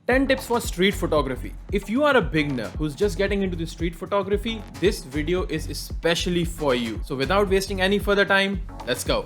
10 tips for street photography. If you are a beginner who's just getting into the street photography, this video is especially for you. So without wasting any further time, let's go.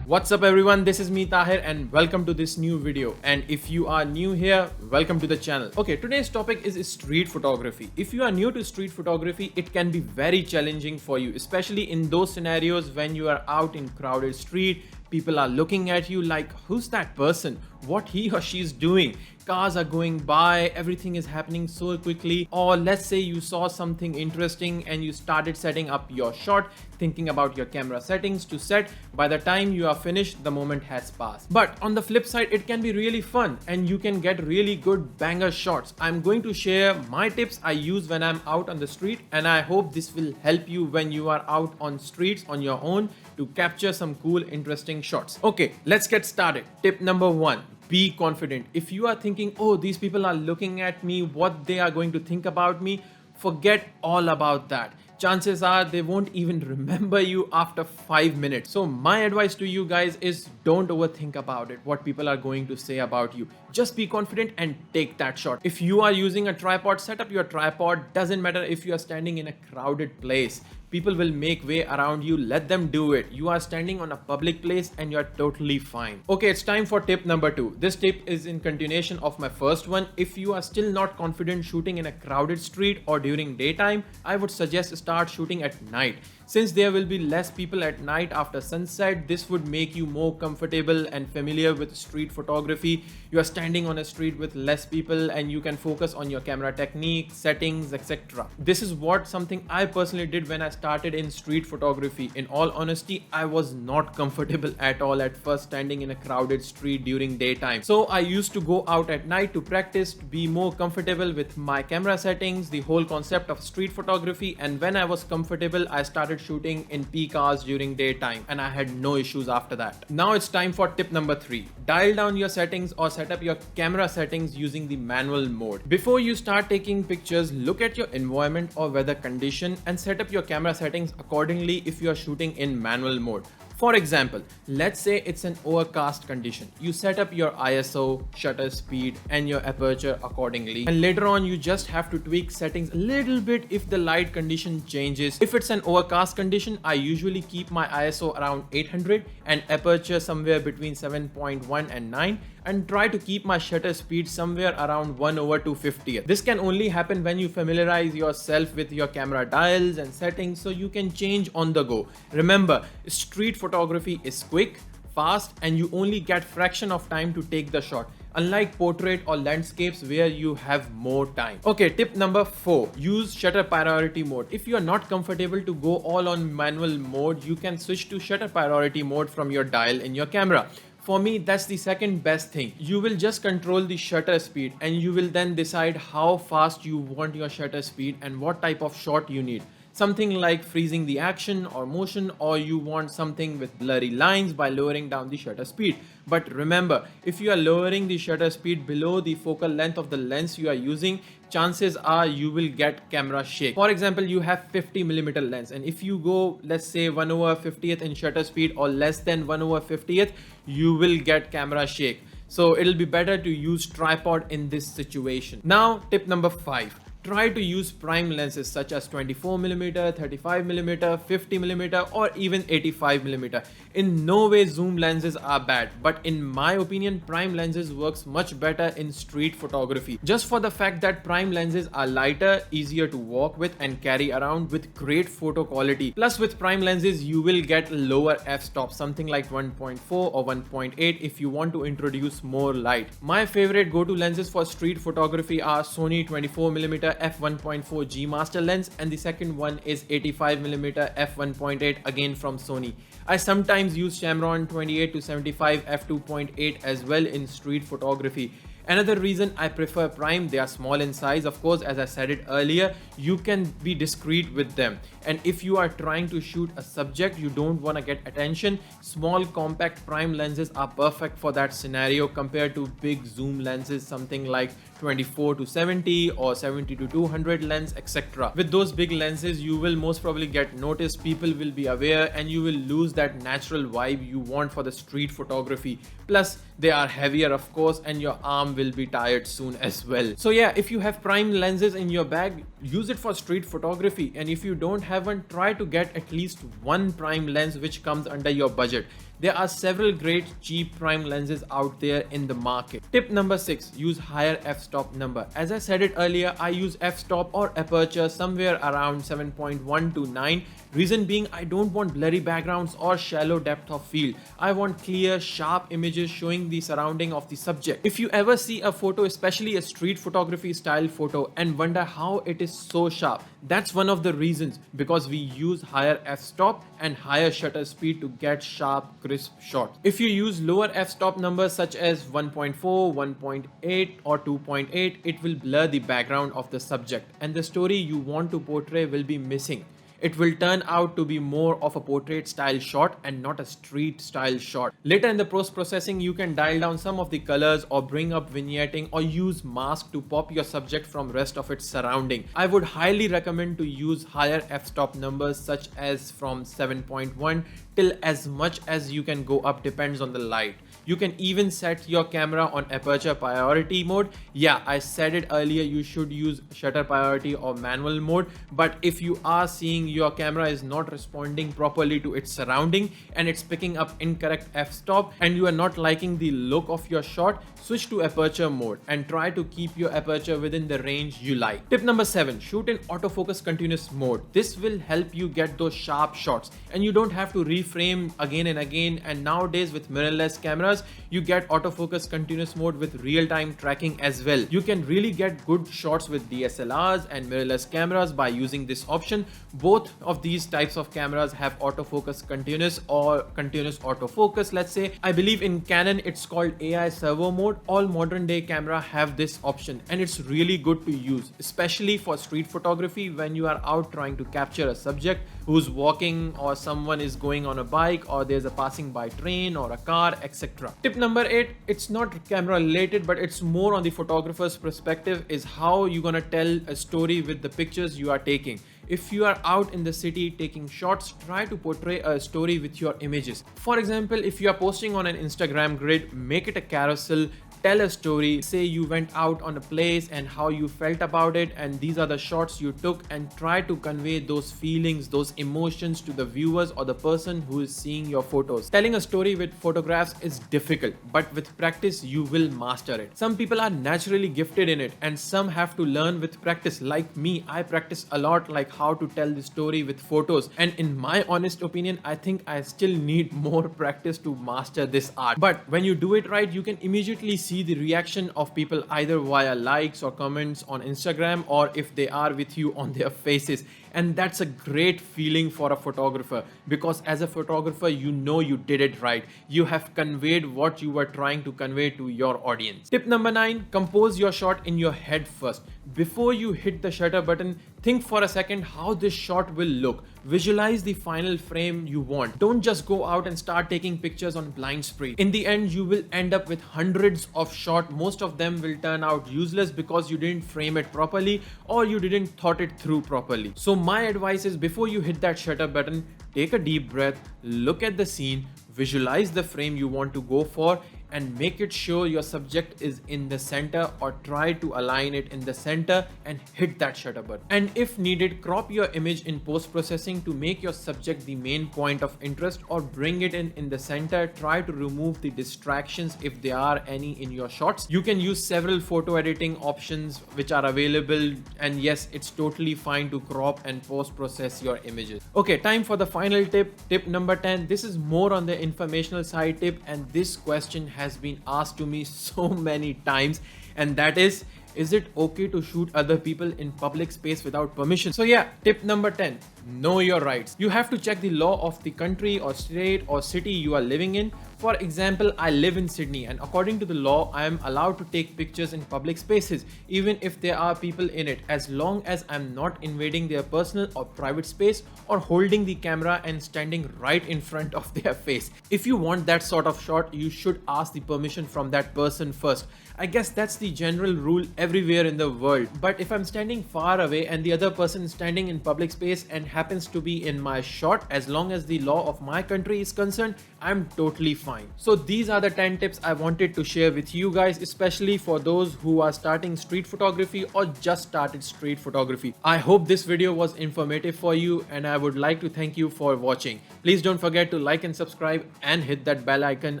What's up everyone, this is me Tahir and welcome to this new video. And if you are new here, welcome to the channel. Okay, today's topic is street photography. If you are new to street photography, it can be very challenging for you, especially in those scenarios when you are out in crowded street. People are looking at you like, who's that person? What he or she is doing? Cars are going by, everything is happening so quickly. Or let's say you saw something interesting and you started setting up your shot, thinking about your camera settings to set. By the time you are finished, the moment has passed. But on the flip side, it can be really fun and you can get really good banger shots. I'm going to share my tips I use when I'm out on the street, and I hope this will help you when you are out on streets on your own to capture some cool, interesting shots. Okay, let's get started. Tip number 1. Be confident. If you are thinking, oh, these people are looking at me, what they are going to think about me, forget all about that. Chances are they won't even remember you after 5 minutes. So my advice to you guys is don't overthink about it, what people are going to say about you. Just be confident and take that shot. If you are using a tripod, set up your tripod. Doesn't matter if you are standing in a crowded place. People will make way around you. Let them do it. You are standing on a public place and you're totally fine. Okay, it's time for tip number 2. This tip is in continuation of my first one. If you are still not confident shooting in a crowded street or during daytime, I would suggest start shooting at night. Since there will be less people at night after sunset, this would make you more comfortable and familiar with street photography. You are standing on a street with less people and you can focus on your camera technique, settings, etc. This is something I personally did when I started in street photography. In all honesty, I was not comfortable at all at first standing in a crowded street during daytime. So I used to go out at night to practice, to be more comfortable with my camera settings, the whole concept of street photography. And when I was comfortable, I started shooting in peak hours during daytime and I had no issues after that. Now it's time for tip number 3. Dial down your settings or set up your camera settings using the manual mode. Before you start taking pictures, look at your environment or weather condition and set up your camera settings accordingly if you are shooting in manual mode. For example, let's say it's an overcast condition. You set up your ISO, shutter speed and your aperture accordingly. And later on, you just have to tweak settings a little bit if the light condition changes. If it's an overcast condition, I usually keep my ISO around 800 and aperture somewhere between 7.1 and 9 and try to keep my shutter speed somewhere around 1/250th. This can only happen when you familiarize yourself with your camera dials and settings so you can change on the go. Remember, street photography is quick, fast, and you only get fraction of time to take the shot, unlike portrait or landscapes where you have more time. Okay, tip number 4. Use shutter priority mode. If you are not comfortable to go all on manual mode, you can switch to shutter priority mode from your dial in your camera. For me, that's the second best thing. You will just control the shutter speed and you will then decide how fast you want your shutter speed and what type of shot you need. Something like freezing the action or motion, or you want something with blurry lines by lowering down the shutter speed. But remember, if you are lowering the shutter speed below the focal length of the lens you are using, chances are you will get camera shake. For example, you have 50mm lens and if you go, let's say 1/50th in shutter speed or less than 1/50th, you will get camera shake. So it'll be better to use tripod in this situation. Now, tip number 5. Try to use prime lenses such as 24mm, 35mm, 50mm or even 85mm. In no way zoom lenses are bad, but in my opinion, prime lenses works much better in street photography. Just for the fact that prime lenses are lighter, easier to walk with and carry around with great photo quality. Plus with prime lenses, you will get lower f-stop, something like 1.4 or 1.8 if you want to introduce more light. My favorite go-to lenses for street photography are Sony 24mm f1.4 G Master lens and the second one is 85mm f1.8 again from Sony. I sometimes use Tamron 28-75 f2.8 as well in street photography. Another reason I prefer prime, they are small in size. Of course, as I said it earlier, you can be discreet with them. And if you are trying to shoot a subject, you don't want to get attention, small compact prime lenses are perfect for that scenario compared to big zoom lenses, something like 24 to 70 or 70 to 200 lens, etc. With those big lenses, you will most probably get noticed, people will be aware, and you will lose that natural vibe you want for the street photography. Plus, they are heavier, of course, and your arm will be tired soon as well. So yeah, if you have prime lenses in your bag, use it for street photography. And if you don't have one, try to get at least one prime lens which comes under your budget. There are several great cheap prime lenses out there in the market. Tip number 6, use higher f-stop number. As I said it earlier, I use f-stop or aperture somewhere around 7.1 to 9. Reason being, I don't want blurry backgrounds or shallow depth of field. I want clear, sharp images showing the surrounding of the subject. If you ever see a photo, especially a street photography style photo, and wonder how it is so sharp, that's one of the reasons, because we use higher f-stop and higher shutter speed to get sharp, crisp shots. If you use lower f-stop numbers such as 1.4, 1.8 or 2.8, it will blur the background of the subject and the story you want to portray will be missing. It will turn out to be more of a portrait style shot and not a street style shot. Later in the post-processing, you can dial down some of the colors or bring up vignetting or use mask to pop your subject from rest of its surrounding. I would highly recommend to use higher f-stop numbers such as from 7.1 till as much as you can go up, depends on the light. You can even set your camera on aperture priority mode. Yeah, I said it earlier, you should use shutter priority or manual mode, but if you are seeing your camera is not responding properly to its surrounding and it's picking up incorrect f-stop and you are not liking the look of your shot, switch to aperture mode and try to keep your aperture within the range you like. Tip number 7, shoot in autofocus continuous mode. This will help you get those sharp shots and you don't have to reframe again and again. And nowadays with mirrorless cameras, you get autofocus continuous mode with real-time tracking as well. You can really get good shots with DSLRs and mirrorless cameras by using this option. Both of these types of cameras have autofocus continuous or continuous autofocus, let's say. I believe in Canon it's called AI servo mode. All modern day camera have this option and it's really good to use, especially for street photography when you are out trying to capture a subject who's walking or someone is going on a bike or there's a passing by train or a car, etc. Tip number 8, it's not camera related but it's more on the photographer's perspective, is how you're gonna tell a story with the pictures you are taking. If you are out in the city taking shots, try to portray a story with your images. For example, if you are posting on an Instagram grid, make it a carousel. Tell a story, say you went out on a place and how you felt about it, and these are the shots you took, and try to convey those feelings, those emotions to the viewers or the person who is seeing your photos. Telling a story with photographs is difficult, but with practice you will master it. Some people are naturally gifted in it and some have to learn with practice. Like me, I practice a lot, like how to tell the story with photos, and in my honest opinion, I think I still need more practice to master this art. But when you do it right, you can immediately see the reaction of people either via likes or comments on Instagram or if they are with you on their faces. And that's a great feeling for a photographer, because as a photographer, you know you did it right. You have conveyed what you were trying to convey to your audience. Tip number 9, compose your shot in your head first. Before you hit the shutter button, think for a second how this shot will look. Visualize the final frame you want. Don't just go out and start taking pictures on blind spray. In the end, you will end up with hundreds of shots. Most of them will turn out useless because you didn't frame it properly or you didn't thought it through properly. So my advice is, before you hit that shutter button, take a deep breath, look at the scene, visualize the frame you want to go for, and make it sure your subject is in the center, or try to align it in the center and hit that shutter button. And if needed, crop your image in post-processing to make your subject the main point of interest, or bring it in the center. Try to remove the distractions if there are any in your shots. You can use several photo editing options which are available, and yes, it's totally fine to crop and post-process your images. Okay, time for the final tip, tip number 10. This is more on the informational side tip, and this question has been asked to me so many times, and that is it okay to shoot other people in public space without permission? So yeah, tip number 10, Know your rights. You have to check the law of the country or state or city you are living in. For example, I live in Sydney and according to the law, I am allowed to take pictures in public spaces even if there are people in it, as long as I'm not invading their personal or private space or holding the camera and standing right in front of their face. If you want that sort of shot, you should ask the permission from that person first. I guess that's the general rule everywhere in the world. But if I'm standing far away and the other person is standing in public space and happens to be in my shot, as long as the law of my country is concerned, I'm totally fine. So these are the 10 tips I wanted to share with you guys, especially for those who are starting street photography or just started street photography. I hope this video was informative for you and I would like to thank you for watching. Please don't forget to like and subscribe and hit that bell icon.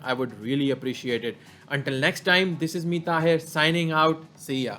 I would really appreciate it. Until next time, this is me Tahir signing out. See ya.